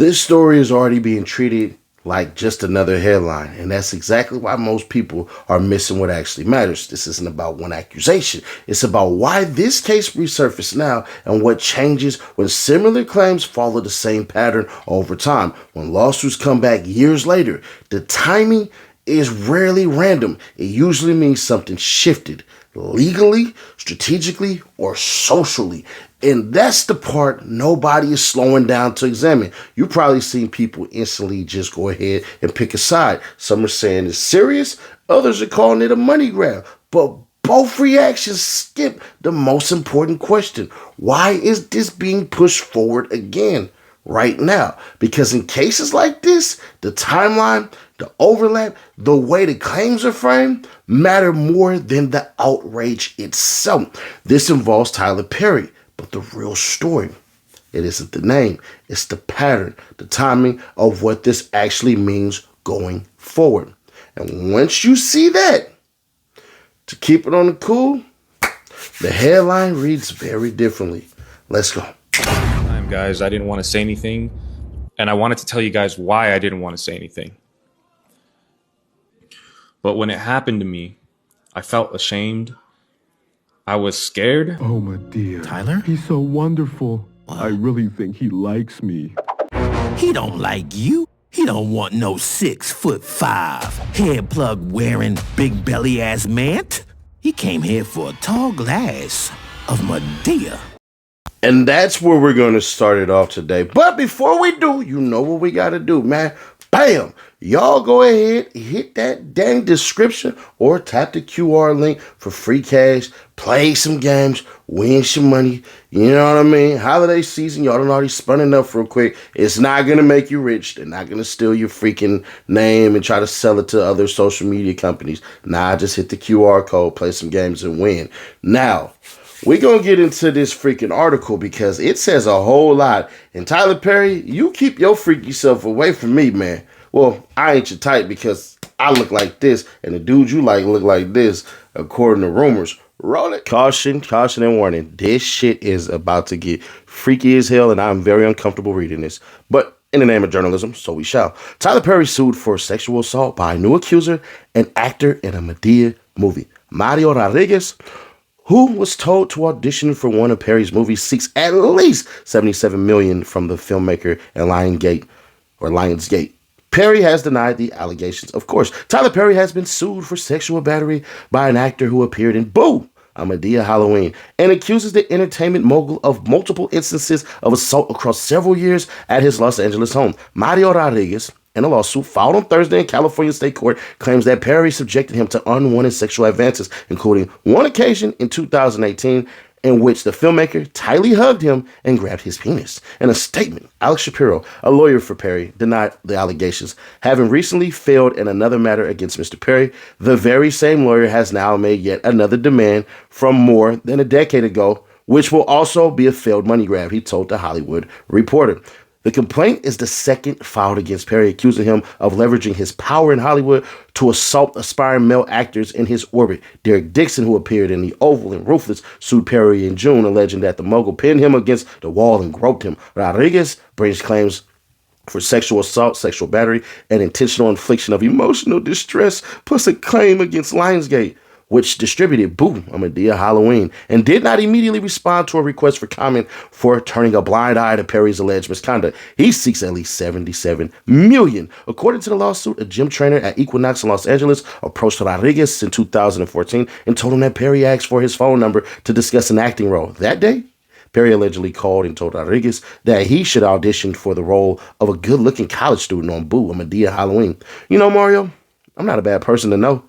This story is already being treated like just another headline, and that's exactly why most people are missing what actually matters. This isn't about one accusation. It's about why this case resurfaced now and what changes when similar claims follow the same pattern over time. When lawsuits come back years later, the timing is rarely random. It usually means something shifted legally, strategically, or socially. And that's the part nobody is slowing down to examine. You've probably seen people instantly just go ahead and pick a side. Some are saying it's serious, others are calling it a money grab. But both reactions skip the most important question. Why is this being pushed forward again right now? Because in cases like this, the timeline, the overlap, the way the claims are framed matter more than the outrage itself. This involves Tyler Perry, but the real story, it isn't the name, it's the pattern, the timing of what this actually means going forward. And once you see that, to keep it on the cool, the headline reads very differently. Let's go. Guys, I didn't want to say anything, and I wanted to tell you guys why I didn't want to say anything. But when it happened to me, I felt ashamed. I was scared. Oh, my dear. Tyler? He's so wonderful. I really think he likes me. He don't like you. He don't want no 6'5", head plug wearing, big belly ass man. He came here for a tall glass of Medea. And that's where we're going to start it off today. But before we do, you know what we got to do, man. Bam! Y'all go ahead, hit that dang description or tap the QR link for free cash, play some games, win some money. You know what I mean? Holiday season, y'all done already spun it up real quick. It's not going to make you rich. They're not going to steal your freaking name and try to sell it to other social media companies. Nah, just hit the QR code, play some games, and win. Now, we're going to get into this freaking article because it says a whole lot. And Tyler Perry, you keep your freaky self away from me, man. Well, I ain't your type because I look like this and the dudes you like look like this, according to rumors. Roll it. Caution, caution, and warning. This shit is about to get freaky as hell, and I'm very uncomfortable reading this. But in the name of journalism, so we shall. Tyler Perry sued for sexual assault by a new accuser, an actor in a Medea movie. Mario Rodriguez, who was told to audition for one of Perry's movies, seeks at least $77 million from the filmmaker and Lionsgate. Perry has denied the allegations. Of course, Tyler Perry has been sued for sexual battery by an actor who appeared in Boo, a Medea Halloween, and accuses the entertainment mogul of multiple instances of assault across several years at his Los Angeles home. Mario Rodriguez, in a lawsuit filed on Thursday in California State Court, claims that Perry subjected him to unwanted sexual advances, including one occasion in 2018 in which the filmmaker tightly hugged him and grabbed his penis. In a statement, Alex Shapiro, a lawyer for Perry, denied the allegations, having recently failed in another matter against Mr. Perry. The very same lawyer has now made yet another demand from more than a decade ago, which will also be a failed money grab, he told The Hollywood Reporter. The complaint is the second filed against Perry, accusing him of leveraging his power in Hollywood to assault aspiring male actors in his orbit. Derek Dixon, who appeared in The Oval and Ruthless, sued Perry in June, alleging that the mogul pinned him against the wall and groped him. Rodriguez brings claims for sexual assault, sexual battery, and intentional infliction of emotional distress, plus a claim against Lionsgate, which distributed Boo, a Medea Halloween, and did not immediately respond to a request for comment for turning a blind eye to Perry's alleged misconduct. He seeks at least $77 million. According to the lawsuit, a gym trainer at Equinox in Los Angeles approached Rodriguez in 2014 and told him that Perry asked for his phone number to discuss an acting role. That day, Perry allegedly called and told Rodriguez that he should audition for the role of a good-looking college student on Boo, a Medea Halloween. You know, Mario, I'm not a bad person to know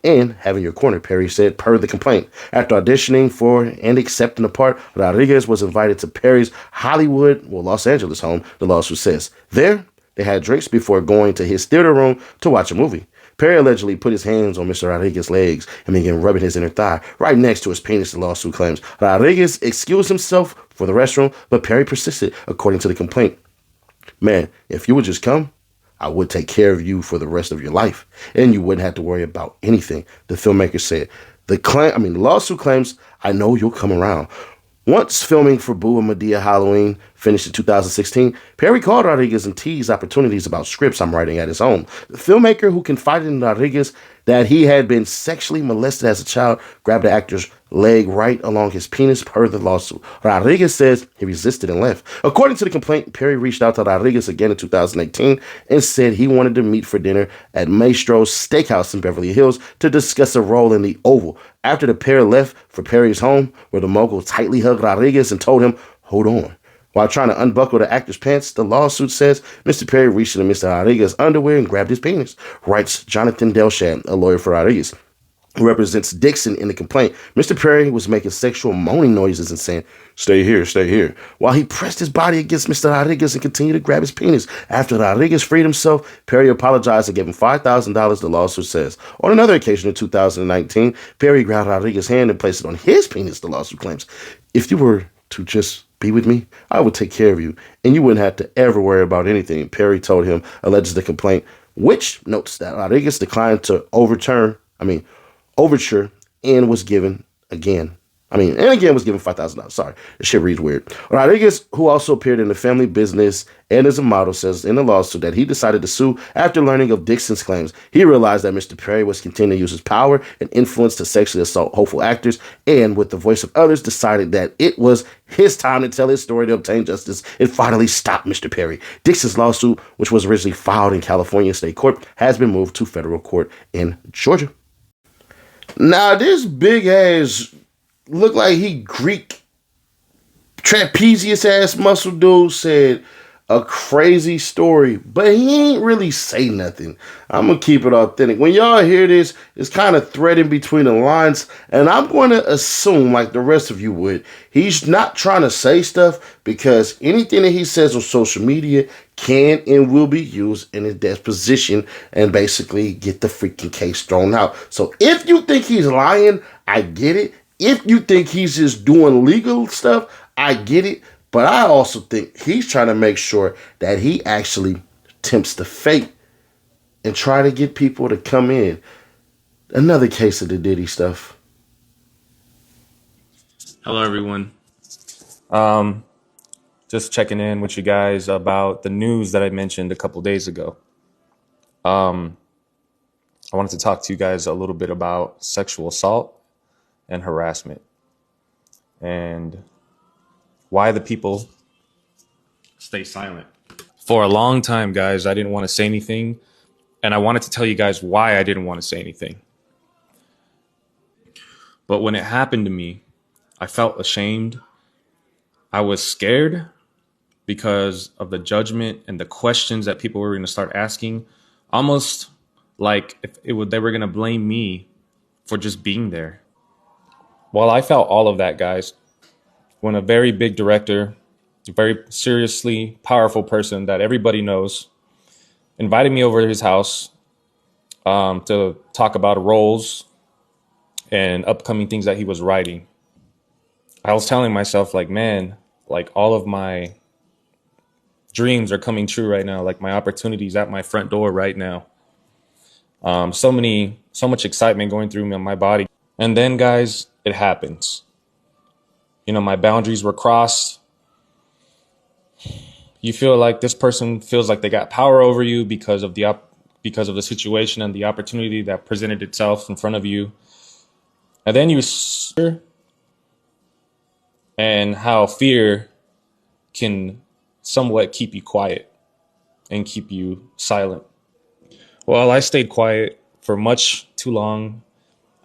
and having your corner, Perry said, per the complaint. After auditioning for and accepting the part, Rodriguez was invited to Perry's Los Angeles home, the lawsuit says. There, they had drinks before going to his theater room to watch a movie. Perry allegedly put his hands on Mr. Rodriguez's legs and began rubbing his inner thigh right next to his penis, the lawsuit claims. Rodriguez excused himself for the restroom, but Perry persisted, according to the complaint. Man, if you would just come, I would take care of you for the rest of your life, and you wouldn't have to worry about anything, the filmmaker said. The lawsuit claims, I know you'll come around. Once filming for Boo and Medea Halloween, finished in 2016, Perry called Rodriguez and teased opportunities about scripts I'm writing at his home. The filmmaker, who confided in Rodriguez that he had been sexually molested as a child, grabbed the actor's leg right along his penis per the lawsuit. Rodriguez says he resisted and left. According to the complaint, Perry reached out to Rodriguez again in 2018 and said he wanted to meet for dinner at Maestro's Steakhouse in Beverly Hills to discuss a role in The Oval. After the pair left for Perry's home, where the mogul tightly hugged Rodriguez and told him, "Hold on." While trying to unbuckle the actor's pants, the lawsuit says Mr. Perry reached into Mr. Rodriguez's underwear and grabbed his penis, writes Jonathan Delshad, a lawyer for Rodriguez, who represents Dixon in the complaint. Mr. Perry was making sexual moaning noises and saying, "Stay here," while he pressed his body against Mr. Rodriguez and continued to grab his penis. After Rodriguez freed himself, Perry apologized and gave him $5,000, the lawsuit says. On another occasion in 2019, Perry grabbed Rodriguez's hand and placed it on his penis, the lawsuit claims. "If you were to just be with me, I would take care of you, and you wouldn't have to ever worry about anything," Perry told him, alleges the complaint, which notes that Rodriguez declined to overture, and was given was given $5,000. Sorry, this shit reads weird. Rodriguez, who also appeared in The Family Business and is a model, says in the lawsuit that he decided to sue after learning of Dixon's claims. He realized that Mr. Perry was continuing to use his power and influence to sexually assault hopeful actors, and with the voice of others, decided that it was his time to tell his story to obtain justice and finally stop Mr. Perry. Dixon's lawsuit, which was originally filed in California State Court, has been moved to federal court in Georgia. Now, this big ass, look like he Greek trapezius ass muscle dude said a crazy story, but he ain't really say nothing. I'm gonna keep it authentic. When y'all hear this, it's kind of threading between the lines, and I'm going to assume, like the rest of you would, he's not trying to say stuff, because anything that he says on social media can and will be used in his deposition and basically get the freaking case thrown out. So if you think he's lying, I get it. If you think he's just doing legal stuff, I get it. But I also think he's trying to make sure that he actually tempts the fate and try to get people to come in. Another case of the Diddy stuff. Hello, everyone. Just checking in with you guys about the news that I mentioned a couple days ago. I wanted to talk to you guys a little bit about sexual assault and harassment, and why the people stay silent. For a long time, guys, I didn't want to say anything, and I wanted to tell you guys why I didn't want to say anything. But when it happened to me, I felt ashamed. I was scared because of the judgment and the questions that people were going to start asking, almost like they were going to blame me for just being there. Well, I felt all of that, guys, when a very big director, a very seriously powerful person that everybody knows, invited me over to his house to talk about roles and upcoming things that he was writing. I was telling myself, like, man, like all of my dreams are coming true right now. Like my opportunities at my front door right now. So much excitement going through my body. And then, guys, it happens. You know, my boundaries were crossed. You feel like this person feels like they got power over you because of the situation and the opportunity that presented itself in front of you. And then and how fear can somewhat keep you quiet and keep you silent. Well, I stayed quiet for much too long.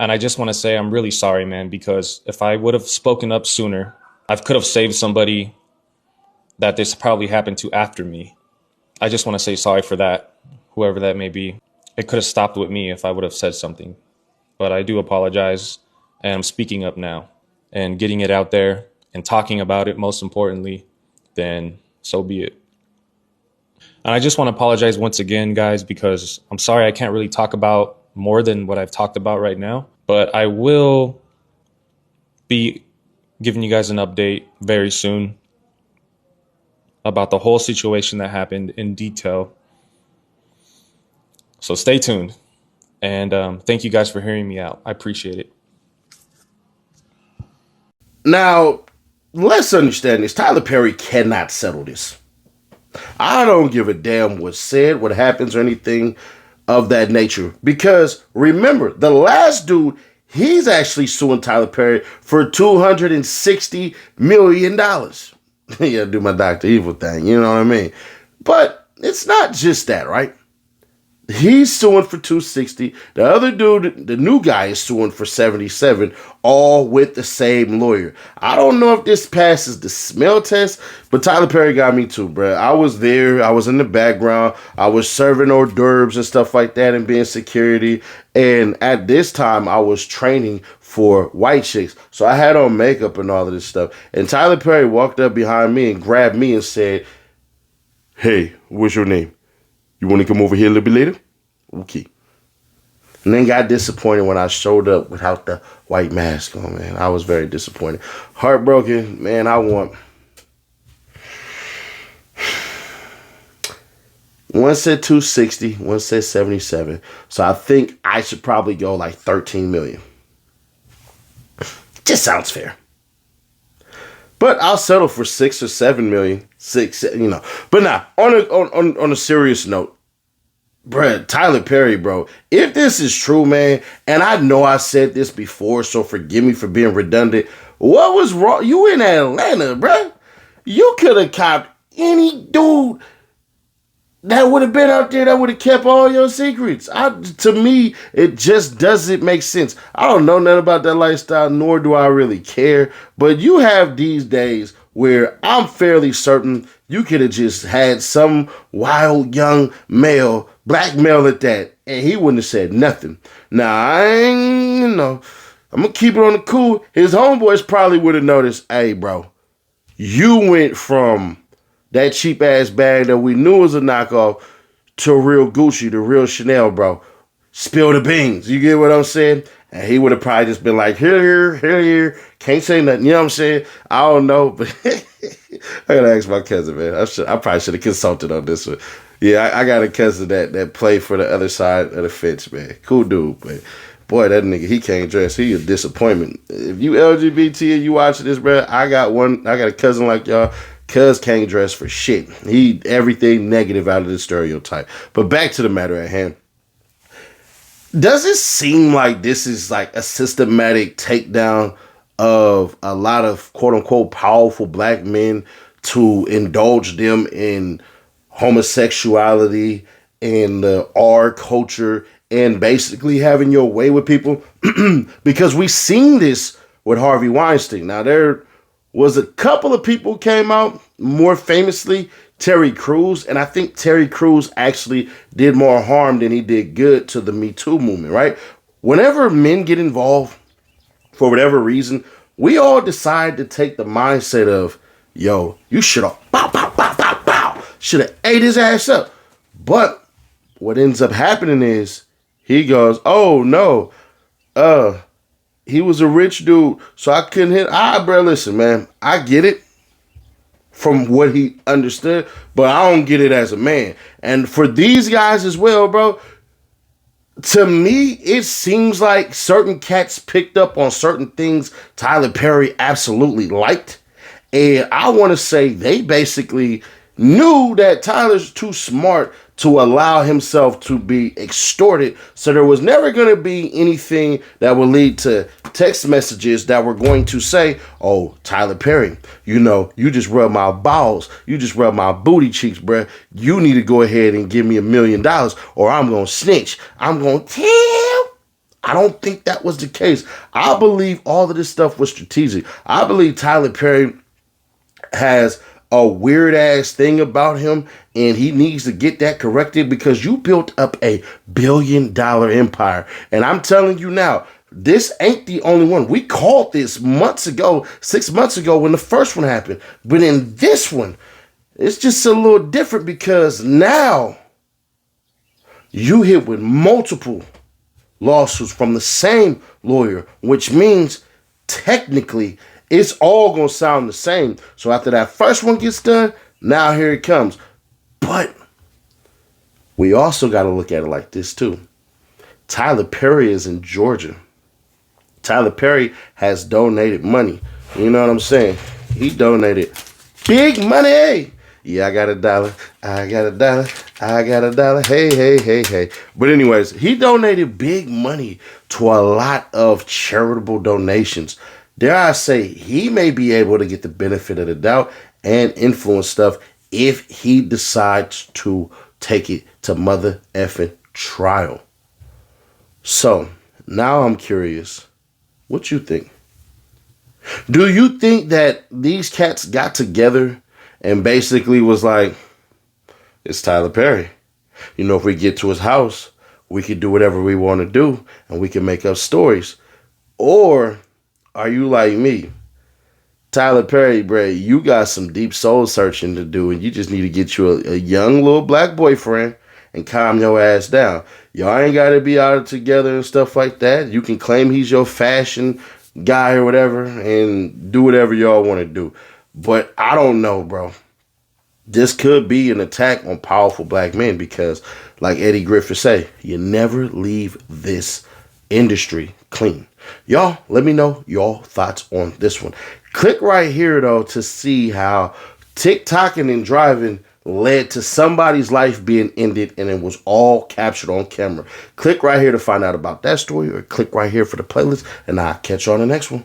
And I just want to say I'm really sorry, man, because if I would have spoken up sooner, I could have saved somebody that this probably happened to after me. I just want to say sorry for that, whoever that may be. It could have stopped with me if I would have said something. But I do apologize, and I'm speaking up now and getting it out there and talking about it, most importantly, then so be it. And I just want to apologize once again, guys, because I'm sorry I can't really talk about more than what I've talked about right now, but I will be giving you guys an update very soon about the whole situation that happened in detail. So stay tuned, and thank you guys for hearing me out. I appreciate it. Now, let's understand this. Tyler Perry cannot settle this. I don't give a damn what's said, what happens, or anything of that nature. Because remember, the last dude, he's actually suing Tyler Perry for $260 million. Yeah, do my Dr. Evil thing, you know what I mean? But it's not just that, right? He's suing for 260. The other dude, the new guy, is suing for 77, all with the same lawyer. I don't know if this passes the smell test, but Tyler Perry got me too, bro. I was there. I was in the background. I was serving hors d'oeuvres and stuff like that and being security. And at this time, I was training for white chicks. So I had on makeup and all of this stuff. And Tyler Perry walked up behind me and grabbed me and said, "Hey, what's your name? You want to come over here a little bit later?" Okay. And then got disappointed when I showed up without the white mask on, man. I was very disappointed. Heartbroken, man. One said 260, one said 77. So I think I should probably go like 13 million. Just sounds fair. But I'll settle for 6 or 7 million. But now, on a serious note, bruh, Tyler Perry, bro, if this is true, man, and I know I said this before, so forgive me for being redundant. What was wrong? You in Atlanta, bruh. You could have copped any dude that would have been out there that would have kept all your secrets. To me, it just doesn't make sense. I don't know nothing about that lifestyle, nor do I really care. But you have these days where I'm fairly certain you could have just had some wild young male, black male at that, and he wouldn't have said nothing. Now, I'm going to keep it on the cool. His homeboys probably would have noticed, hey, bro, you went from that cheap ass bag that we knew was a knockoff to real Gucci, to real Chanel, bro. Spill the beans. You get what I'm saying? And he would have probably just been like, here, can't say nothing. You know what I'm saying? I don't know, but I gotta ask my cousin, man. I probably should have consulted on this one. Yeah, I got a cousin that played for the other side of the fence, man. Cool dude, but boy, that nigga, he can't dress. He a disappointment. If you LGBT and you watching this, bro, I got a cousin like y'all. Cuz can't dress for shit. He everything negative out of the stereotype. But back to the matter at hand. Does it seem like this is like a systematic takedown of a lot of quote unquote powerful black men to indulge them in homosexuality and our culture and basically having your way with people? Because we've seen this with Harvey Weinstein. Now there was a couple of people who came out, more famously Terry Crews, and I think Terry Crews actually did more harm than he did good to the Me Too movement, right? Whenever men get involved, for whatever reason, we all decide to take the mindset of, yo, you should have should have ate his ass up. But what ends up happening is he goes, oh no, he was a rich dude, so I couldn't hit. Bro, listen, man, I get it from what he understood, but I don't get it as a man. And for these guys as well, bro, to me, it seems like certain cats picked up on certain things Tyler Perry absolutely liked. And I want to say they basically knew that Tyler's too smart to allow himself to be extorted. So there was never going to be anything that would lead to text messages that were going to say, oh, Tyler Perry, you just rubbed my balls. You just rubbed my booty cheeks, bruh. You need to go ahead and give me $1 million or I'm going to snitch. I'm going to tell. I don't think that was the case. I believe all of this stuff was strategic. I believe Tyler Perry has a weird ass thing about him and he needs to get that corrected because you built up a $1 billion empire. And I'm telling you now, this ain't the only one. We called this 6 months ago when the first one happened. But in this one, it's just a little different because now you hit with multiple lawsuits from the same lawyer, which means technically it's all going to sound the same. So after that first one gets done, now here it comes. But we also got to look at it like this too. Tyler Perry is in Georgia. Tyler Perry has donated money. You know what I'm saying? He donated big money. Yeah, I got $1. I got $1. I got $1. Hey, hey, hey, hey. But anyways, he donated big money to a lot of charitable donations. Dare I say, he may be able to get the benefit of the doubt and influence stuff if he decides to take it to mother effing trial. So, now I'm curious. What you think? Do you think that these cats got together and basically was like, it's Tyler Perry. You know, if we get to his house, we can do whatever we want to do and we can make up stories? Or are you like me? Tyler Perry, Bray, you got some deep soul searching to do, and you just need to get you a young little black boyfriend and calm your ass down. Y'all ain't got to be out together and stuff like that. You can claim he's your fashion guy or whatever and do whatever y'all want to do. But I don't know, bro. This could be an attack on powerful black men because, like Eddie Griffith say, you never leave this industry clean. Y'all, let me know your thoughts on this one. Click right here, though, to see how TikToking and driving led to somebody's life being ended, and it was all captured on camera. Click right here to find out about that story, or click right here for the playlist, and I'll catch you on the next one.